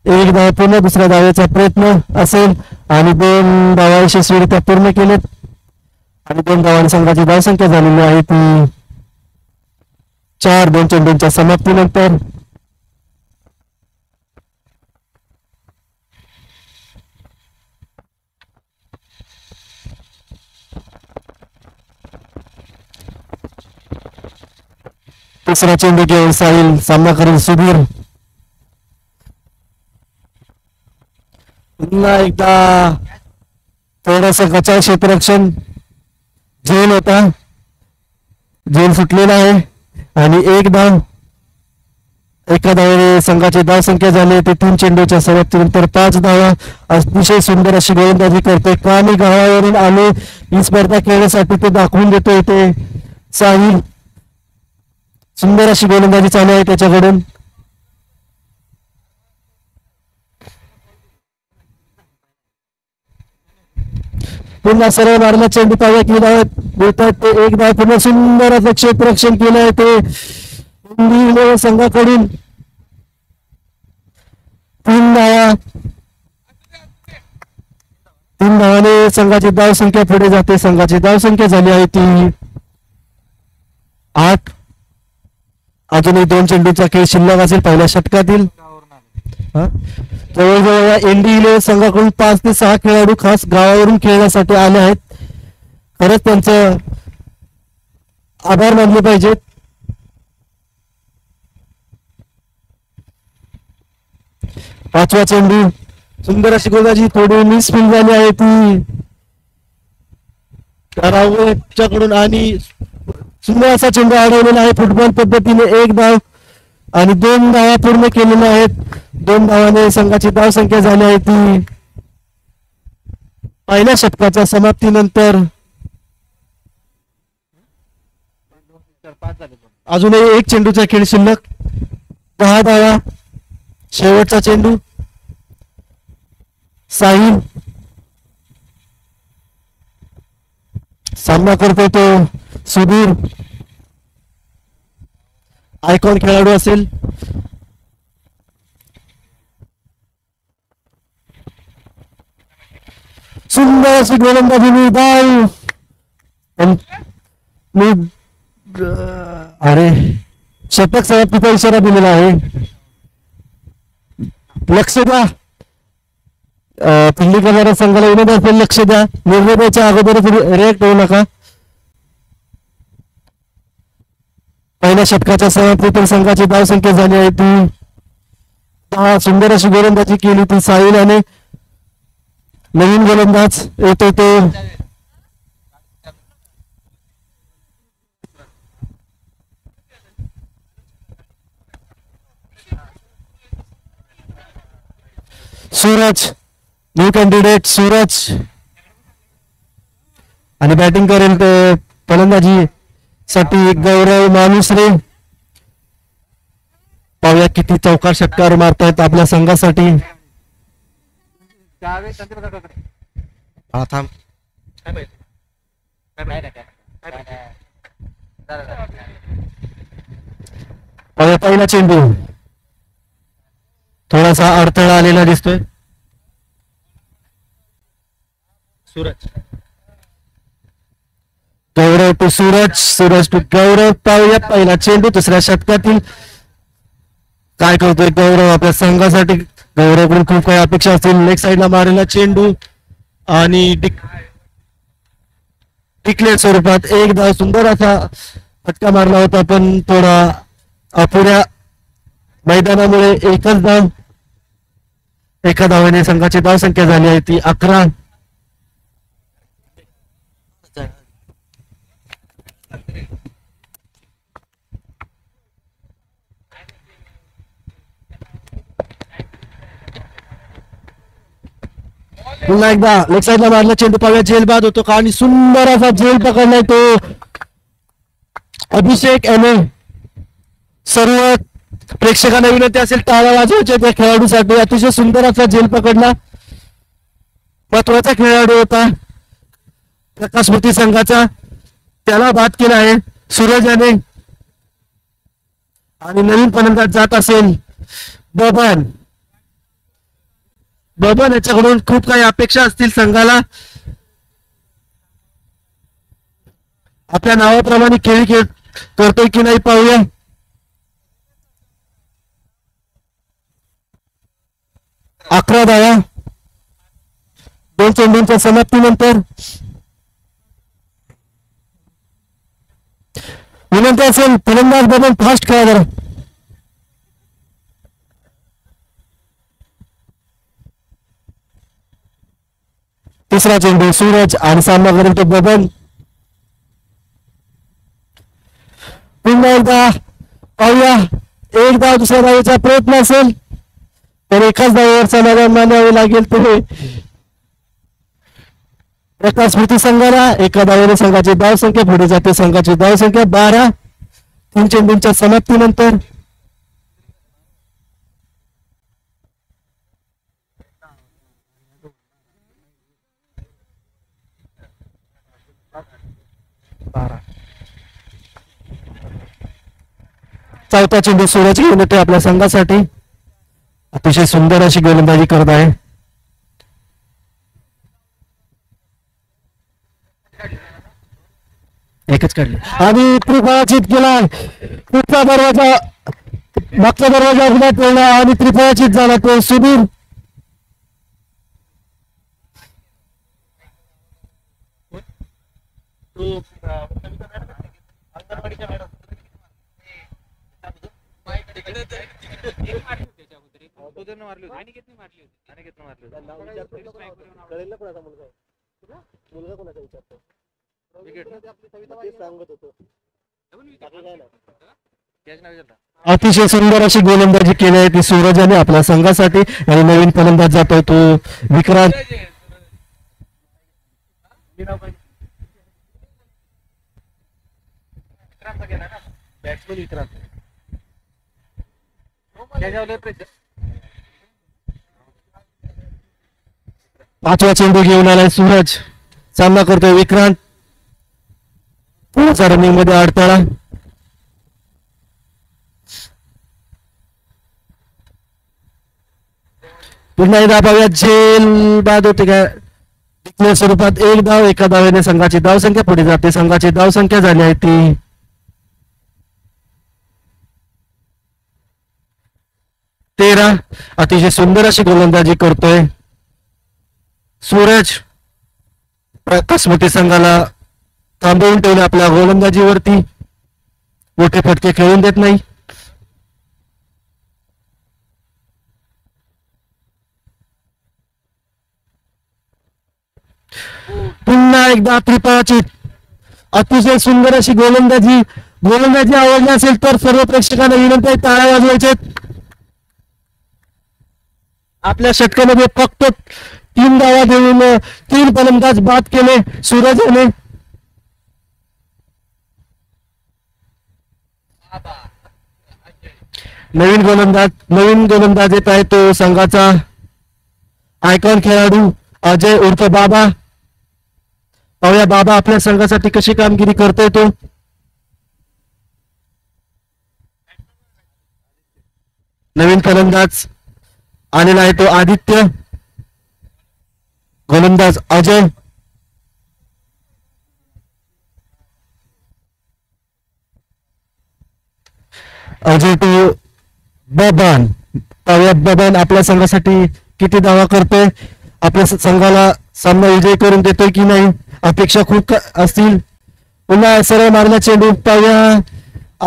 एक धाव पूर्ण, दुसऱ्या धावेचा प्रयत्न असेल आणि 2 धावा यशस्वीरित्या पूर्ण केलेत आणि 2 धावांनी संघाची धावसंख्या झालेली आहे ती 4. 2 चेंडूंच्या समाप्तीनंतर तिसरा चेंडू घेऊन साहिल, सामना करेल सुधीर. पुन्हा एकदा थोडस गचाळ क्षेत्ररक्षण, झेल होता, झेल सुटलेला आहे आणि एक धाव. एका धावेने संघाची धाव संख्या झाली ते 3 चेंडूच्या समाप्तीनंतर 5 धावा. अतिशय सुंदर अशी गोलंदाजी करतोय. कामी गावावरून आले ही स्पर्धा खेळण्यासाठी ते दाखवून देतोय ते साहिल. सुंदर अशी गोलंदाजी चालू आहे त्याच्याकडून. पुन्हा सरळ मारला चेंडू, पाव्या केला देतात ते एक धाव. पुन्हा सुंदर असं क्षेत्ररक्षण केलं आहे ते संघाकडून. 3 धावा. 3 धावाने संघाची धाव संख्या पुढे जाते. संघाची धाव संख्या झाली आहे ती 8. अजूनही 2 चेंडूचा खेळ शिल्लक असेल पहिल्या षटकातील. जवळजवळ या एनडी संघाकडून 5 ते 6 खेळाडू खास गावावरून खेळण्यासाठी आले आहेत. खरंच त्यांचं आभार मानले पाहिजेत. पाचवा चेंडू, सुंदर अशी गोलंदाजी, थोडी मिसफिल्ड झाली आहे ती राहुलच्याकडून आणि सुंदर असा चेंडू अडवलेला आहे फुटबॉल पद्धतीने. एक धाव आणि 2 धावा पूर्ण केलेल्या आहेत. 2 धावाने संघाची धाव संख्या झाली आहे ती पहिल्या षटकाच्या समाप्तीनंतर. अजूनही 1 चेंडूचा खेळ शिल्लक. 10 धावा. शेवटचा चेंडू, साहिल सामना करतो तो सुधीर. आयकॉन खेळाडू असेल. सुंदर अशी गोलंदाजी, धाव. अरे शतक समाप्तीचा इशारा दिलेला आहे. लक्ष द्या, दिल्ली करणाऱ्या संघाला विनंती असेल लक्ष द्या. निर्णय द्यायच्या अगोदरच रिॲक्ट होऊ नका. पहिल्या षटकाच्या समाप्तीतून संघाची धाव संख्या झाली आहे ती 10. सुंदर अशी गोलंदाजी केली ती साहिल आणि नवीन गोलंदाज येतो तो सूरज. न्यू कॅन्डिडेट सूरज आणि बॅटिंग करेल ते फलंदाजी साठी गौरव मानुसरे. पाहूया किती चौकार षटकार मारतायत आपल्या संघासाठी. पाहूया पहिला चेंडू, थोडासा अडथळा आलेला दिसतोय. सूरज, गौरव टू सूरज, सूरज टू गौरव. पाहूया पहिला चेंडू दुसऱ्या षटकातील काय करतोय गौरव आपल्या संघासाठी. गौरवकडून खूप काही अपेक्षा असतील. लेग साईडला मारलेला चेंडू आणि डिक्लेअर स्वरूपात एक धाव. सुंदर असा फटका मारला होता पण थोडा अपुऱ्या मैदानामुळे एकच धाव. एका धावाने संघाची धाव संख्या झाली आहे ती 11. पुन्हा एकदा लेग साईडला मारला चेंडू पाहूया झेल बाद होतो का आणि सुंदर असा झेल पकडलाय तो अभिषेक याने. सर्व प्रेक्षकांना विनंती असेल टाळ्या वाजवायच्या त्या खेळाडूसाठी. अतिशय सुंदर असा झेल पकडला. महत्वाचा खेळाडू होता प्रकाश स्मृती संघाचा, त्याला बाद केला आहे सूरज याने. आणि नवीन फलंदाज जात असेल बबन. बबन याच्याकडून खूप काही अपेक्षा असतील संघाला. आपल्या नावाप्रमाणे खेळ करतोय की नाही पाहूया. अकरा धावा 2 चेंडूंच्या समाप्तीनंतर. विनंती असेल फलंदाज बबन फास्ट खेळा जरा. तिसरा चेंडू सूरज आणि सामना करेल तो बबन. पुन्हा एकदा पाहूया. एक धाव दुसऱ्या धावेचा प्रयत्न असेल तर एकाच धावेवर समाधान मानावे लागेल. ते प्रकाश स्मृती संघाला. एका धावेने संघाची धाव संख्या पुढे जाते. संघाची धाव संख्या 12 3 चेंडूंच्या समाप्तीनंतर. चौथा चेंडू सूरज घेऊन येतोय आपल्या संघासाठी. अतिशय सुंदर अशी गोलंदाजी करत आहे. एकच काढली आणि त्रिफळाचीत गेला. पुढचा दरवाजा मागचा दरवाजा उघडा ठेवला आणि त्रिफळाचीत झाला तो सुधीर. अतिशय सुंदर अशी गोलंदाजी केली आहे ती सूरजाने आपल्या संघासाठी. आणि नवीन फलंदाज जातोय तो विक्रांत. पाचवा चेंडू घेऊन आलाय सूरज. सामना करतोय विक्रांत. पुढच्या रनिंग मध्ये अडथळा. पुन्हा एकदा पाहूया झेल बाद होते का स्वरूपात. एक धाव एका धावेने संघाची धाव संख्या पुढे जाते. संघाची धाव संख्या झाली आहे ती 13. अतिशय सुंदर अशी गोलंदाजी करतोय सूरज. प्रकाश स्मृती संघाला थांबवून ठेवले आपल्या गोलंदाजीवरती. मोठे फटके खेळून देत नाही. पुन्हा एकदा त्रिफळाचीत. अतिशय सुंदर अशी गोलंदाजी. गोलंदाजी आवडली असेल तर सर्व प्रेक्षकांना विनंती आहे टाळ्या वाजवायचे. आपल्या षटकामध्ये फक्त 3 धावा देऊन 3 फलंदाज बाद केले सूरज याने. नवीन गोलंदाज येत आहे तो संघाचा आयकॉन खेळाडू अजय उर्फ बाबा. पाहूया बाबा आपल्या संघासाठी कशी कामगिरी करतोय तो. नवीन फलंदाज आलेला आहे तो आदित्य. गोलंदाज अजय. अजय टू बबन. पाहूया बबन आपल्या संघासाठी किती धावा करतोय. आपल्या संघाला सामना विजय करून देतोय की नाही. अपेक्षा खूप असतील. पुन्हा सरळ मारला चेंडू पाहूया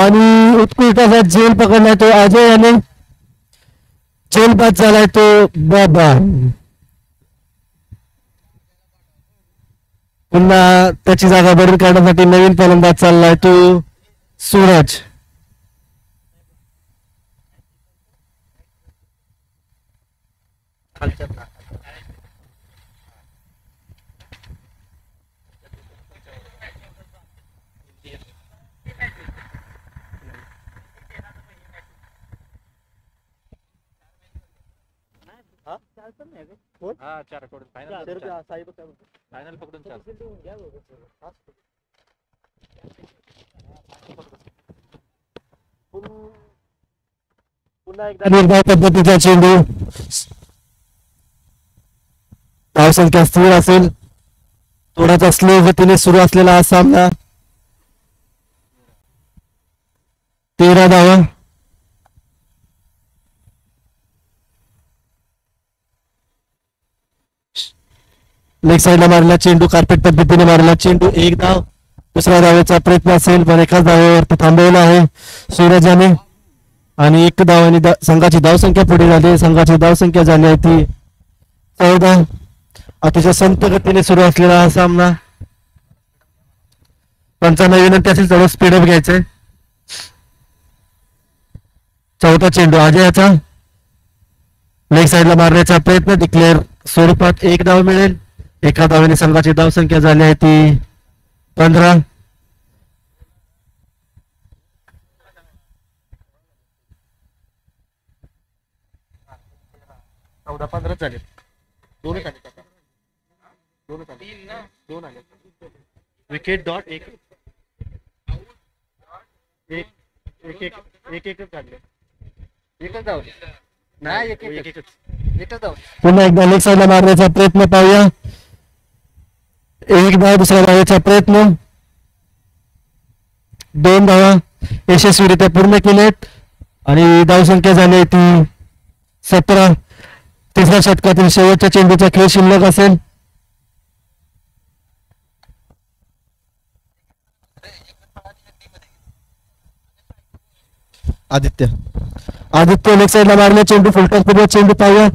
आणि उत्कृष्ट असा झेल पकडलाय तो अजय याने. झेल बाद झालाय तो बाबा. पुन्हा त्याची जागा भरून काढण्यासाठी नवीन फलंदाज चाललाय तो सूरज. हा 4 पकडून फायनल पकडून 4. पुन्हा एकदा निर्धाव पद्धतीचा चेंडू, धावसंख्या स्थिर असेल. थोडासा स्लो गतीने सुरू असलेला हा सामना. 13 धावा. लेग साईडला मारला चेंडू, कार्पेट पद्धतीने मारला चेंडू, 1 धाव. दुसऱ्या धावेचा प्रयत्न असेल पण एकाच धावेवरती थांबवला आहे सूरज याने. आणि 1 धावाने संघाची धावसंख्या पुढे झाली. संघाची धावसंख्या झाली आहे ती 14. अतिशय संत गतीने सुरू असलेला हा सामना. पंचांना विनंती असेल थोडं स्पीडअप घ्यायचंय. चौथा चेंडू अजयाचा, लेग साईडला मारण्याचा प्रयत्न, डिक्लेअर स्वरूपात 1 धाव मिळेल. एका धावेने संघाची धावसंख्या झाली आहे ती 15. झाले. दोनच आले आता. दोनच आले. 2 आले. विकेट डॉट एक एकच काढले. एकच धावले. नाही एकच धावले. पुन्हा एकदा लेग साईडला मारण्याचा प्रयत्न पाहूया. 1 धाव. दुसऱ्या धावेचा प्रयत्न, 2 धावा यशस्वीरित्या पूर्ण केलेत आणि धावसंख्या झाली ती 17. तिसऱ्या षटकातील शेवटच्या चेंडूचा खेळ शिल्लक असेल. आदित्य लेग साईडला मारला चेंडू, फुलटॉस पूर्व चेंडू पाहूया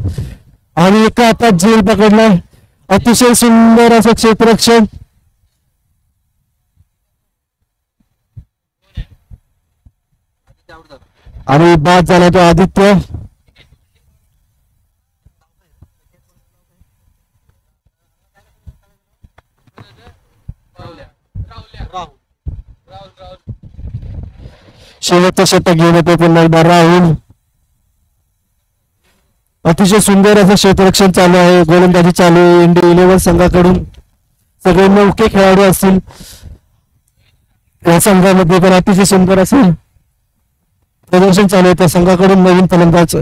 आणि एका हातात झेल पकडला. अतिशय सुंदर असं क्षेत्ररक्षण. आणि बाद झाला तो आदित्य. शेवटचं षटक घेऊन येतो पुन्हा एकदा राहुल. अतिशय सुंदर असं क्षेत्ररक्षण चालू आहे, गोलंदाजी चालू आहे इंडिया 11 संघाकडून. सगळे नौके खेळाडू असतील या संघामध्ये, पण अतिशय सुंदर असं प्रदर्शन चालू आहे त्या संघाकडून. नवीन फलंदाज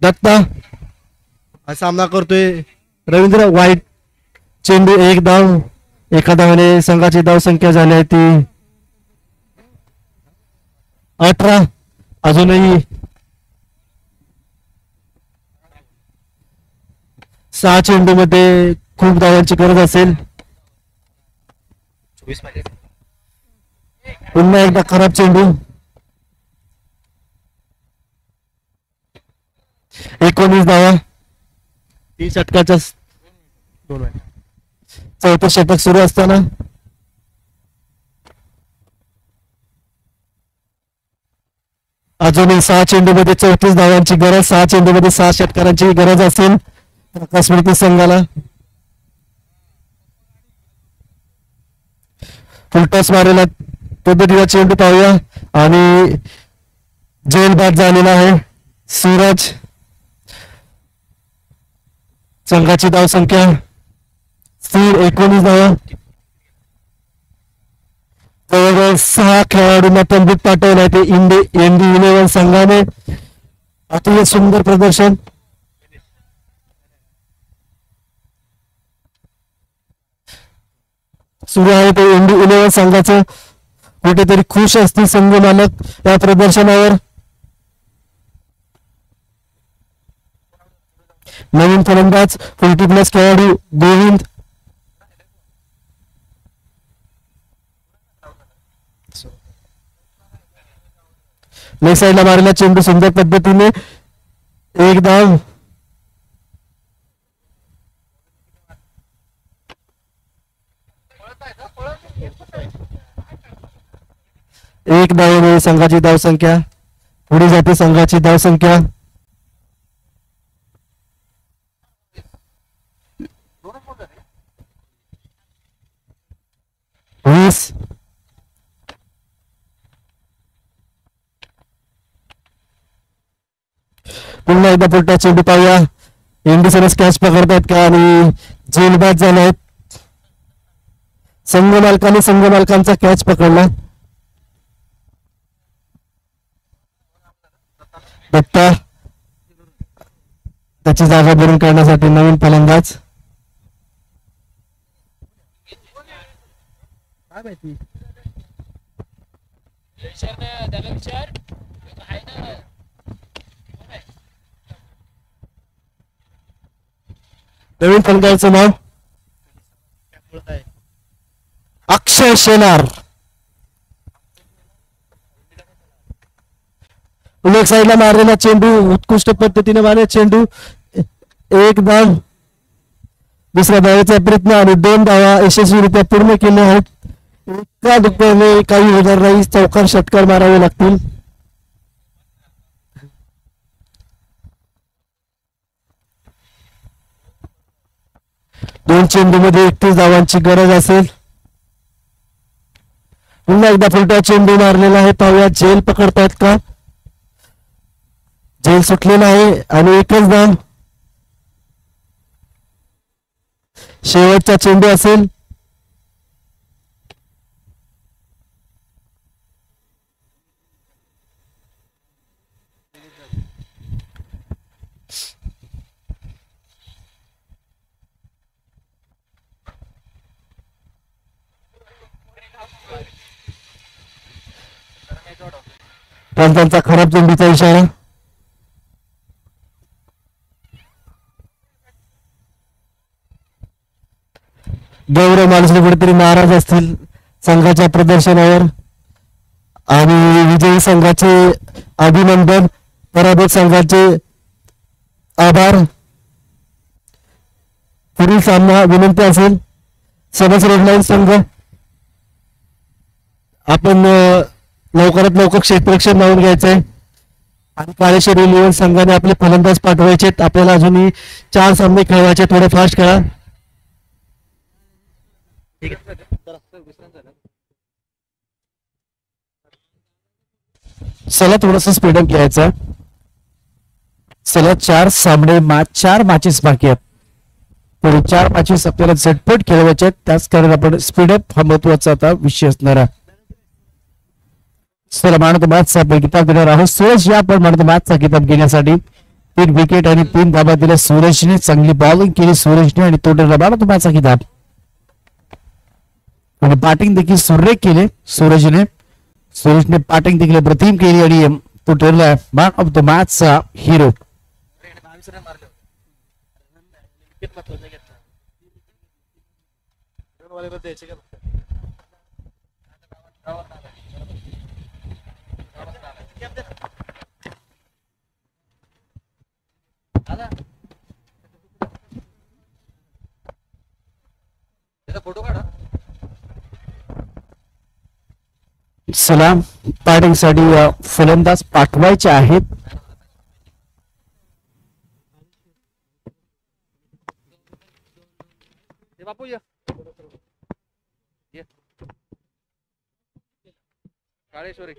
दत्ता हा सामना करतोय. रवींद्र वाईट चेंडू, 1 धाव. एका धावाने संघाची धावसंख्या झाली आहे ती 18. अजूनही 6 चेंडू मध्ये खूप धावांची गरज असेल. पुन्हा एकदा खराब चेंडू, 19 धावा. 3 षटकाच्या 4थं षटक सुरू असताना अजूनही 6 चेंडू मध्ये 34 धावांची गरज. 6 चेंडू मध्ये 6 षटकारांची गरज असेल प्रकाश स्मृती संघाला. फुलटॉस मारेला पद्धतीचा चेंडू पाहूया आणि जेल बाद झालेला आहे सूरज. संघाची धावसंख्या स्थिर 19 धावा. जवळजवळ 6 खेळाडूंना तंबूत पाठवलाय ते इंडिया 11 संघाने. अतिशय सुंदर प्रदर्शन. सुरू आहे ते इंडिया 11 संघाचं. कुठेतरी खुश असतील संघ मालक या प्रदर्शनावर. नवीन फलंदाज 40+ खेळाडू गोविंद. लेग साईडला मारलेला चेंडू सुंदर पद्धतीने 1 धाव. एक धावेने संघाची धावसंख्या पुढे जाते. संघाची धावसंख्या 20. पुन्हा एकदा पुढचा चेंडू पाहूया. इंडिसनच कॅच पकडतायत का आणि झेलबाद झाले आहेत. संघ मालकांचा कॅच पकडला. दत्ता त्याची जागा भरून काढण्यासाठी नवीन फलंदाज. नवीन फलंदाजाचं नाव अक्षय शेलार. उलट साईडला मारलेला चेंडू, उत्कृष्ट पद्धतीने मारलेला चेंडू. एक धाव दुसऱ्या धावेचा प्रयत्न आणि 2 धावा यशस्वीरित्या पूर्ण केल्या आहेत. एका दुपारने काही होणार नाही, चौकार षटकार मारावे लागतील. दोन चेंडू मध्ये 31 धावांची गरज असेल. पुन्हा एकदा फुलटा चेंडू मारलेला आहे. पाहूया झेल पकडतायत का. झेल सुटलेला आहे आणि एकच धाव. शेवटचा चेंडू असेल. पंचांचा खराब चेंडूचा इशारा. गौरव माणसले कुठेतरी नाराज असतील संघाच्या प्रदर्शनावर आणि विजयी संघाचे अभिनंदन, पराभूत संघाचे आभार. पुढील सामना विनंती असेल समज रेडलाईन संघ आपण लवकरात लवकर क्षेत्ररक्षण लावून घ्यायचंय आणि काळेश्वरी इलेव्हन संघाने आपले फलंदाज पाठवायचे. आपल्याला अजूनही 4 सामने खेळवायचे. थोडे फास्ट खेळा. चला थोडस स्पीडअप घ्यायचं. चला 4 मॅचेस बाकी आहेत. पुढे 4 मॅचेस आपल्याला झटपट खेळवायचे आहेत. त्याच कारण आपण स्पीडअप हा महत्वाचा आता विषय असणार आहे. चला मॅन ऑफ द मॅचचा आपण किताब देणार आहोत. सूरज या आपण मॅन ऑफ द मॅचचा किताब घेण्यासाठी 3 विकेट आणि 3 धाबा दिल्या सूरजने. चांगली बॉलिंग केली सूरजने आणि तो ठरला मॅन ऑफ द मॅचचा किताब. आणि बॅटिंग देखील सुरेख केले सूरजने. सूरजने बॅटिंग देखील अप्रतिम केली आणि तो ठरला मॅन ऑफ द मॅचचा हिरो. चला बॅटिंग साठी फलंदाज पाठवायचे आहेत. काळेश्वरी